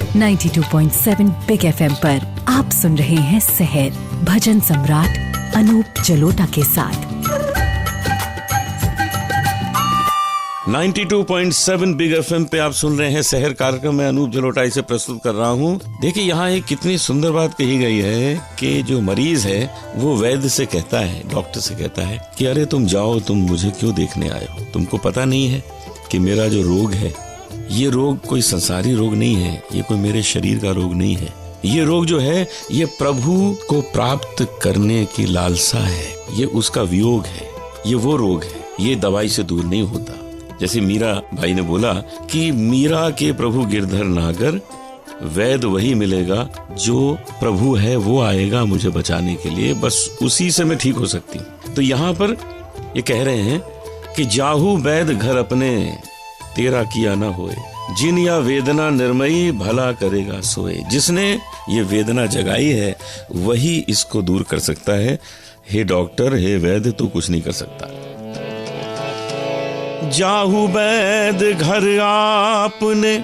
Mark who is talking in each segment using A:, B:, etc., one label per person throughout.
A: 92.7 big FM पर आप सुन रहे हैं सहर भजन सम्राट अनूप जलोटा के साथ।
B: 92.7 बिग FM पे आप सुन रहे हैं सहर कार्यक्रम में अनूप जलोटा इसे प्रस्तुत कर रहा हूँ। देखिए यहाँ एक कितनी सुंदर बात कही गई है कि जो मरीज है वो वैद्य से कहता है, डॉक्टर से कहता है कि अरे तुम जाओ, तुम मुझे क्यों देखने आए हो? तुमको पता नहीं है कि मेरा जो रोग है ये रोग कोई संसारी रोग नहीं है, ये कोई मेरे शरीर का रोग नहीं है। ये रोग जो है ये प्रभु को प्राप्त करने की लालसा है, ये उसका वियोग है, ये वो रोग है, ये दवाई से दूर नहीं होता। जैसे मीरा भाई ने बोला कि मीरा के प्रभु गिरधर नागर, वैद्य वही मिलेगा जो प्रभु है, वो आएगा मुझे बचाने के लिए, बस उसी से मैं ठीक हो सकती हूँ। तो यहाँ पर ये कह रहे हैं कि जाहू वैद्य घर अपने, तेरा किया ना होए, जिन या वेदना निर्मयी भला करेगा सोए। जिसने ये वेदना जगाई है वही इसको दूर कर सकता है। हे डॉक्टर, हे वैद्य, तू कुछ नहीं कर सकता। जाहू वैद्य घर आपने,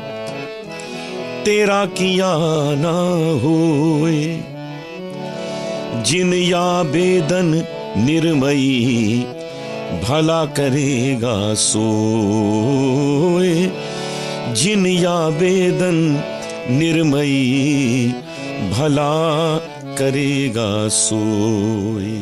B: तेरा किया ना होए, जिन या वेदन निर्मयी भला करेगा सोए, जिन या वेदन निर्मयी भला करेगा सोए।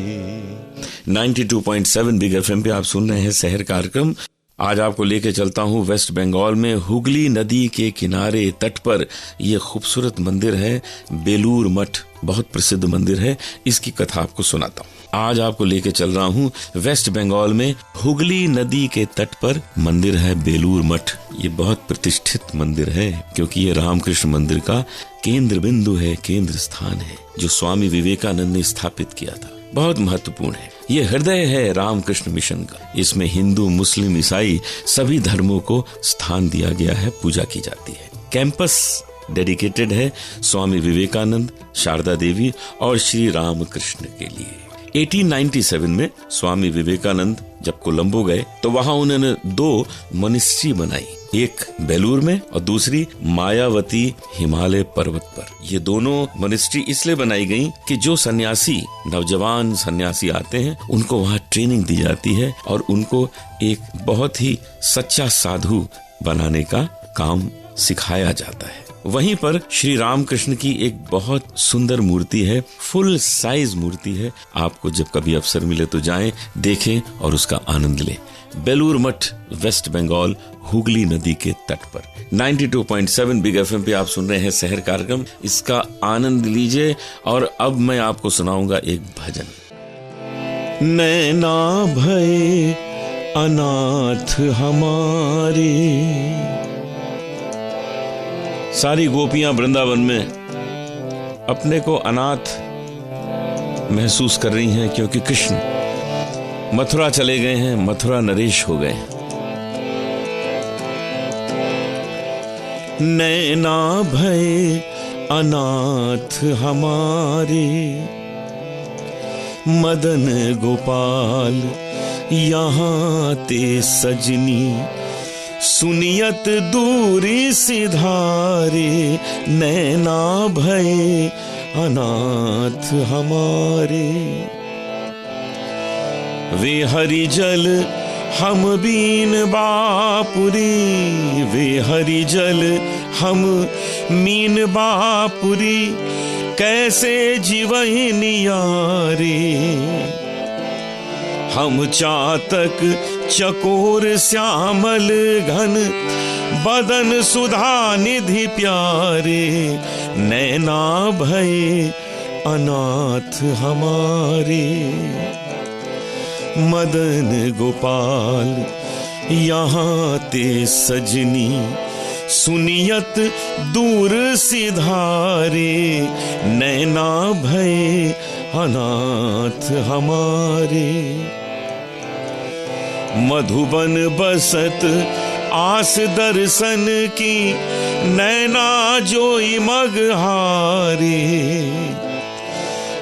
B: 92.7 बिग FM पे आप सुन रहे हैं शहर कार्यक्रम। आज आपको लेके चलता हूँ वेस्ट बंगाल में हुगली नदी के किनारे तट पर ये खूबसूरत मंदिर है बेलूर मठ, बहुत प्रसिद्ध मंदिर है। इसकी कथा आपको सुनाता हूँ। आज आपको लेके चल रहा हूँ वेस्ट बंगाल में हुगली नदी के तट पर मंदिर है बेलूर मठ। ये बहुत प्रतिष्ठित मंदिर है क्योंकि ये रामकृष्ण मंदिर का केंद्र बिंदु है, केंद्र स्थान है, जो स्वामी विवेकानंद ने स्थापित किया था। बहुत महत्वपूर्ण है। ये हृदय है रामकृष्ण मिशन का। इसमें हिंदू, मुस्लिम, ईसाई सभी धर्मों को स्थान दिया गया है, पूजा की जाती है। कैंपस डेडिकेटेड है स्वामी विवेकानंद, शारदा देवी और श्री रामकृष्ण के लिए। 1897 में स्वामी विवेकानंद जब कोलंबो गए तो वहां उन्होंने 2 मोनेस्ट्री बनाई, एक बेलूर में और दूसरी मायावती हिमालय पर्वत पर। ये दोनों मोनेस्ट्री इसलिए बनाई गई कि जो सन्यासी, नौजवान सन्यासी आते हैं उनको वहां ट्रेनिंग दी जाती है और उनको एक बहुत ही सच्चा साधु बनाने का काम सिखाया जाता है। वहीं पर श्री रामकृष्ण की एक बहुत सुंदर मूर्ति है, फुल साइज मूर्ति है। आपको जब कभी अवसर मिले तो जाएं, देखें और उसका आनंद लें। बेलूर मठ, वेस्ट बंगाल, हुगली नदी के तट पर। 92.7 बिग FM पे आप सुन रहे हैं शहर कार्यक्रम। इसका आनंद लीजिए और अब मैं आपको सुनाऊंगा एक भजन। नैना भये अनाथ हमारे, सारी गोपियां वृंदावन में अपने को अनाथ महसूस कर रही हैं क्योंकि कृष्ण मथुरा चले गए हैं, मथुरा नरेश हो गए। नैना भये अनाथ हमारे, मदन गोपाल यहाँ ते सजनी, सुनियत दूरी सिधारे, नैना भये अनाथ हमारे। वे हरि जल हम बीन बापुरी, वे हरि जल हम मीन बापुरी, कैसे जीवहि नियारे। हम चातक चकोर श्यामल घन, बदन सुधा निधि प्यारे, नैना भये अनाथ हमारे। मदन गोपाल यहाँ ते सजनी, सुनियत दूर सिधारे, नैना भये अनाथ हमारे। मधुबन बसत आस दर्शन की, नैना जोई मग हारे।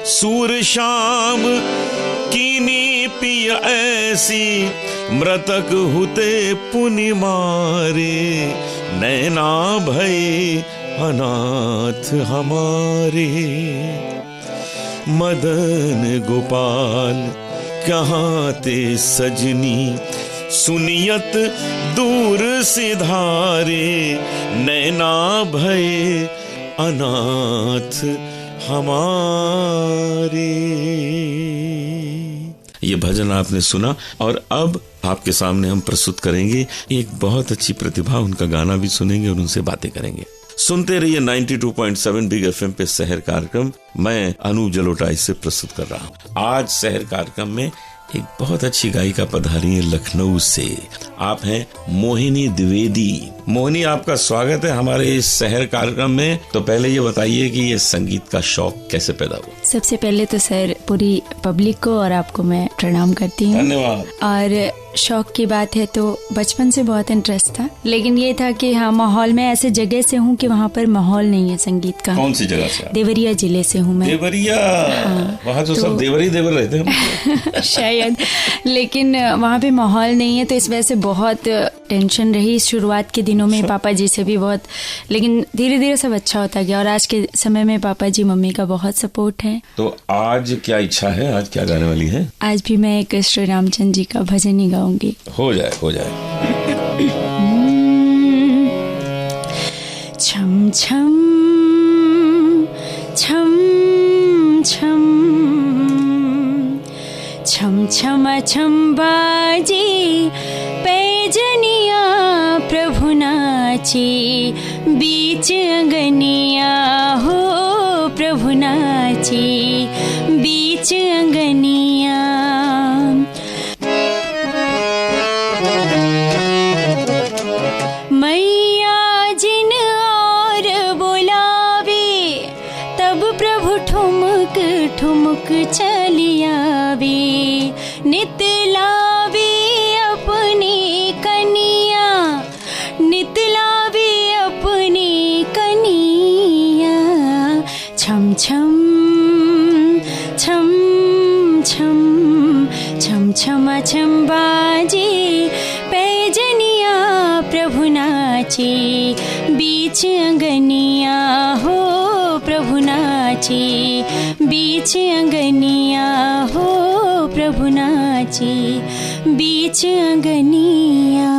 B: सूर शाम कीनी पिय ऐसी, मृतक हुते पुनि मारे, नैना भये अनाथ हमारे। मदन गोपाल कहाँ ते सजनी, सुनियत दूर सिधारे, नैना भये अनाथ हमारे। ये भजन आपने सुना और अब आपके सामने हम प्रस्तुत करेंगे एक बहुत अच्छी प्रतिभा, उनका गाना भी सुनेंगे और उनसे बातें करेंगे। सुनते रहिए 92.7 बिग एफएम पे शहर कार्यक्रम। मैं अनूप जलोटा इसे प्रस्तुत कर रहा हूँ। आज शहर कार्यक्रम में एक बहुत अच्छी गायिका पधारी है लखनऊ से। आप हैं मोहिनी द्विवेदी। मोहिनी, आपका स्वागत है हमारे इस शहर कार्यक्रम में। तो पहले ये बताइए कि ये संगीत का शौक कैसे पैदा हुआ?
C: सबसे पहले तो सर पूरी पब्लिक को और आपको मैं प्रणाम करती हूँ।
B: धन्यवाद।
C: और शौक की बात है तो बचपन से बहुत इंटरेस्ट था, लेकिन ये था कि हाँ, माहौल में ऐसे जगह से हूँ कि वहाँ पर माहौल नहीं है संगीत का।
B: कौन सी जगह से?
C: देवरिया जिले से हूँ मैं।
B: देवरिया?
C: हाँ,
B: वहाँ तो सब देवर रहते हैं।
C: शायद, लेकिन वहाँ पे माहौल नहीं है, तो इस वजह से बहुत टेंशन रही शुरुआत के दिनों में पापा जी से भी बहुत, लेकिन धीरे धीरे सब अच्छा होता गया और आज के समय में पापा जी मम्मी का बहुत सपोर्ट है।
B: तो आज क्या इच्छा है, आज क्या गाने वाली है?
C: आज भी मैं एक श्री रामचंद्र जी का भजन ही गाऊंगी।
B: हो जाए हो जाए।
C: छम छम छम छम छम छम छम बाजी पैजनिया प्रभु नाची, बीच अंगनिया हो प्रभु नाची, बीच अंगनिया। मैया जिन और बुलावे, तब प्रभु ठुमक ठुमक चली आवे, नित लावे अपनी कनिया, नित लावे अपनी कनिया। छम छम छम छम छम छम छम बाजे पैजनिया प्रभु नाची, बीच अंगनिया हो प्रभु नाची, बीच अंगनिया हो प्रभु नाची, बीच अंगनिया।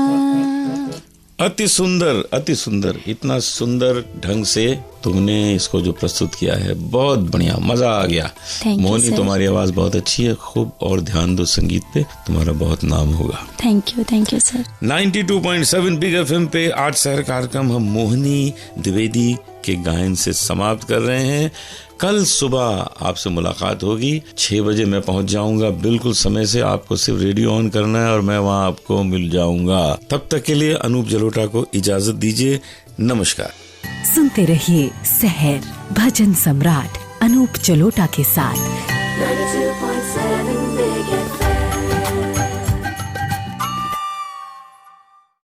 B: अति सुंदर, अति सुंदर। इतना सुंदर ढंग से तुमने इसको जो प्रस्तुत किया है, बहुत बढ़िया, मजा आ गया। मोहिनी, तुम्हारी आवाज बहुत अच्छी है, खूब और ध्यान दो संगीत पे, तुम्हारा बहुत नाम होगा।
C: Thank you sir.
B: 92.7 big FM पे आज शहर कार्यक्रम हम मोहिनी द्विवेदी के गायन से समाप्त कर रहे हैं। कल सुबह आपसे मुलाकात होगी। 6 बजे मैं पहुंच जाऊंगा बिल्कुल समय से। आपको सिर्फ रेडियो ऑन करना है और मैं वहां आपको मिल जाऊंगा। तब तक के लिए अनूप जलोटा को इजाजत दीजिए। नमस्कार।
A: सुनते रहिए शहर भजन सम्राट अनूप जलोटा के साथ।
D: 92.7 Big FM.